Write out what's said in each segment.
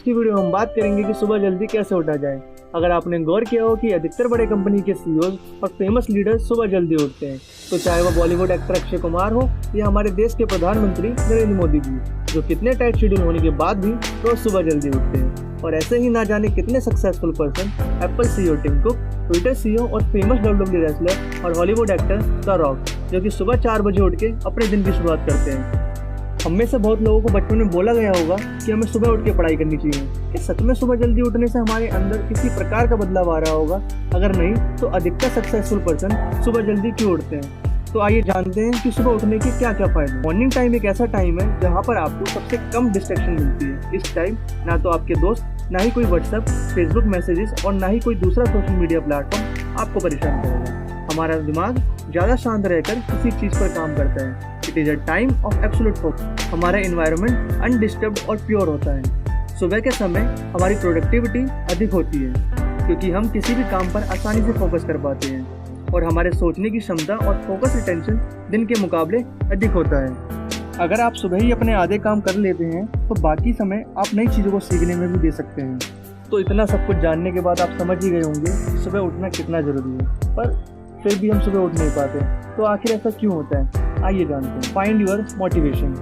की वीडियो हम बात करेंगे कि सुबह जल्दी कैसे उठा जाए। अगर आपने गौर किया हो कि अधिकतर बड़े कंपनी के सीईओज और फेमस लीडर्स सुबह जल्दी उठते हैं, तो चाहे वह बॉलीवुड एक्टर अक्षय कुमार हो या हमारे देश के प्रधानमंत्री नरेंद्र मोदी जी, जो कितने टाइट शेड्यूल होने के बाद भी रोज सुबह जल्दी उठते हैं। और ऐसे ही ना जाने कितने successful person, Apple CEO Tim Cook, Twitter CEO और फेमस WWE रेसलर और हॉलीवुड एक्टर द रॉक, जो कि सुबह 4 बजे उठ के अपने दिन की शुरुआत करते हैं। हम में से बहुत लोगों को बचपन में बोला गया होगा कि हमें सुबह उठ के पढ़ाई करनी चाहिए। कि सच में सुबह जल्दी उठने से हमारे अंदर किसी प्रकार का बदलाव आ रहा होगा? अगर नहीं, तो अधिकतर सक्सेसफुल पर्सन सुबह जल्दी क्यों उठते हैं? तो आइए जानते हैं कि सुबह उठने के क्या क्या फायदे। मॉर्निंग टाइम एक ऐसा टाइम है जहाँ पर आपको सबसे कम डिस्ट्रैक्शन मिलती है। इस टाइम ना तो आपके दोस्त, ना ही कोई व्हाट्सएप, फेसबुक मैसेजेस और ना ही कोई दूसरा सोशल मीडिया प्लेटफॉर्म आपको परेशान करेगा। हमारा दिमाग ज़्यादा शांत रहकर किसी चीज़ पर काम करता है। It is a time of absolute focus. हमारा एनवायरनमेंट अनडिस्टर्ब्ड और प्योर होता है। सुबह के समय हमारी प्रोडक्टिविटी अधिक होती है क्योंकि हम किसी भी काम पर आसानी से फोकस कर पाते हैं और हमारे सोचने की क्षमता और फोकस रिटेंशन दिन के मुकाबले अधिक होता है। अगर आप सुबह ही अपने आधे काम कर लेते हैं तो बाकी समय आप नई चीज़ों को सीखने में भी दे सकते हैं। तो इतना सब कुछ जानने के बाद आप समझ ही गए होंगे कि सुबह उठना कितना ज़रूरी है, पर फिर भी हम सुबह उठ नहीं पाते। तो आखिर ऐसा क्यों होता है? आइए जानते हैं। Find your motivation.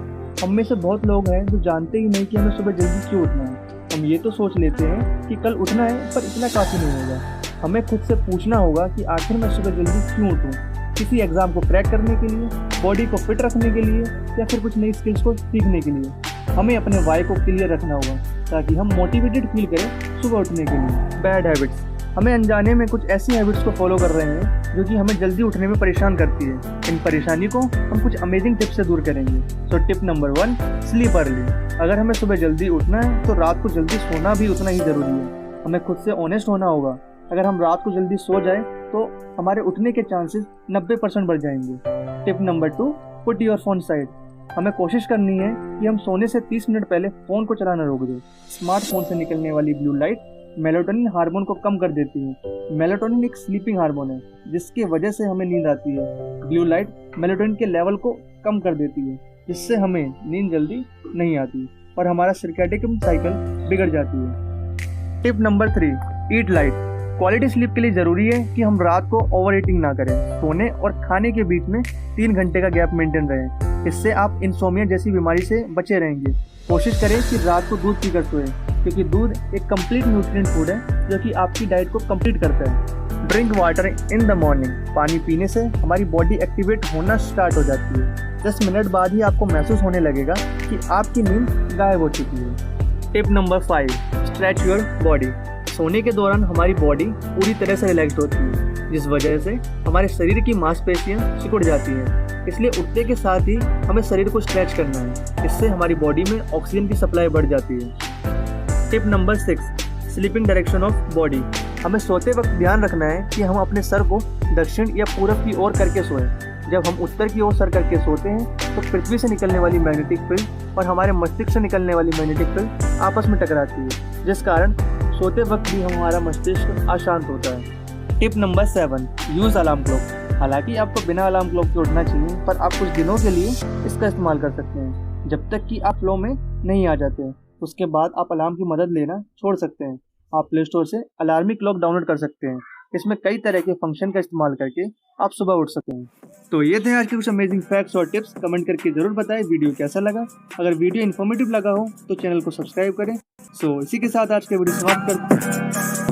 हम में से बहुत लोग हैं जो जानते ही नहीं कि हमें सुबह जल्दी क्यों उठना है। हम ये तो सोच लेते हैं कि कल उठना है, पर इतना काफ़ी नहीं होगा। हमें खुद से पूछना होगा कि आखिर मैं सुबह जल्दी क्यों उठूँ? किसी एग्ज़ाम को क्रैक करने के लिए, बॉडी को फिट रखने के लिए, या फिर कुछ नई स्किल्स को सीखने के लिए। हमें अपने वाई को क्लियर रखना होगा ताकि हम मोटिवेटेड फील करें सुबह उठने के लिए। Bad habits. हमें अनजाने में कुछ ऐसी हैबिट्स को फॉलो कर रहे हैं जो कि हमें जल्दी उठने में परेशान करती है। इन परेशानी को हम कुछ अमेजिंग टिप्स से दूर करेंगे। So tip number 1, sleep early. अगर हमें सुबह जल्दी उठना है तो रात को जल्दी सोना भी उतना ही ज़रूरी है। हमें खुद से ऑनेस्ट होना होगा। अगर हम रात को जल्दी सो जाए तो हमारे उठने के चांसेस 90% बढ़ जाएंगे। Tip number 2, put your phone side. हमें कोशिश करनी है कि हम सोने से 30 मिनट पहले फ़ोन को चलाना रोक दें। स्मार्टफोन से निकलने वाली ब्लू लाइट मेलाटोनिन हार्मोन को कम कर देती है। मेलाटोनिन एक स्लीपिंग हार्मोन है जिसकी वजह से हमें नींद आती है। ब्लू लाइट मेलाटोनिन के लेवल को कम कर देती है जिससे हमें नींद जल्दी नहीं आती और हमारा सर्कैडियन साइकिल बिगड़ जाती है। टिप नंबर 3, ईट लाइट। क्वालिटी स्लीप के लिए ज़रूरी है कि हम रात को ओवर ईटिंग ना करें। सोने और खाने के बीच में 3 घंटे का गैप मेंटेन रहे। इससे आप इंसोमिया जैसी बीमारी से बचे रहेंगे। कोशिश करें कि रात को दूध पीकर सोएं क्योंकि दूध एक कंप्लीट न्यूट्रिएंट फूड है जो कि आपकी डाइट को कंप्लीट करता है। Drink water in the morning. पानी पीने से हमारी बॉडी एक्टिवेट होना स्टार्ट हो जाती है। 10 मिनट बाद ही आपको महसूस होने लगेगा कि आपकी नींद गायब हो चुकी है। Tip number 5, stretch your body. सोने के दौरान हमारी बॉडी पूरी तरह से रिलैक्स्ड होती है जिस वजह से हमारे शरीर की मांसपेशियां सिकुड़ जाती हैं। इसलिए उठने के साथ ही हमें शरीर को स्ट्रेच करना है। इससे हमारी बॉडी में ऑक्सीजन की सप्लाई बढ़ जाती है। Tip number 6, sleeping direction of body. हमें सोते वक्त ध्यान रखना है कि हम अपने सर को दक्षिण या पूरब की ओर करके सोएं। जब हम उत्तर की ओर सर करके सोते हैं तो पृथ्वी से निकलने वाली मैग्नेटिक फील्ड और हमारे मस्तिष्क से निकलने वाली मैग्नेटिक फील्ड आपस में टकराती है, जिस कारण सोते वक्त भी हमारा मस्तिष्क अशांत होता है। Tip number 7, use alarm clock. हालांकि आपको बिना अलार्म क्लॉक के उठना चाहिए, पर आप कुछ दिनों के लिए इसका इस्तेमाल कर सकते हैं जब तक कि आप फ्लो में नहीं आ जाते। उसके बाद आप अलार्म की मदद लेना छोड़ सकते हैं। आप प्ले स्टोर से अलार्मी क्लॉक डाउनलोड कर सकते हैं। इसमें कई तरह के फंक्शन का इस्तेमाल करके आप सुबह उठ सकते हैं। तो ये थे आज के कुछ अमेजिंग फैक्ट्स और टिप्स। कमेंट करके जरूर बताएं वीडियो कैसा लगा। अगर वीडियो इन्फॉर्मेटिव लगा हो तो चैनल को सब्सक्राइब करें। इसी के साथ आज के वीडियो समाप्त करते हैं।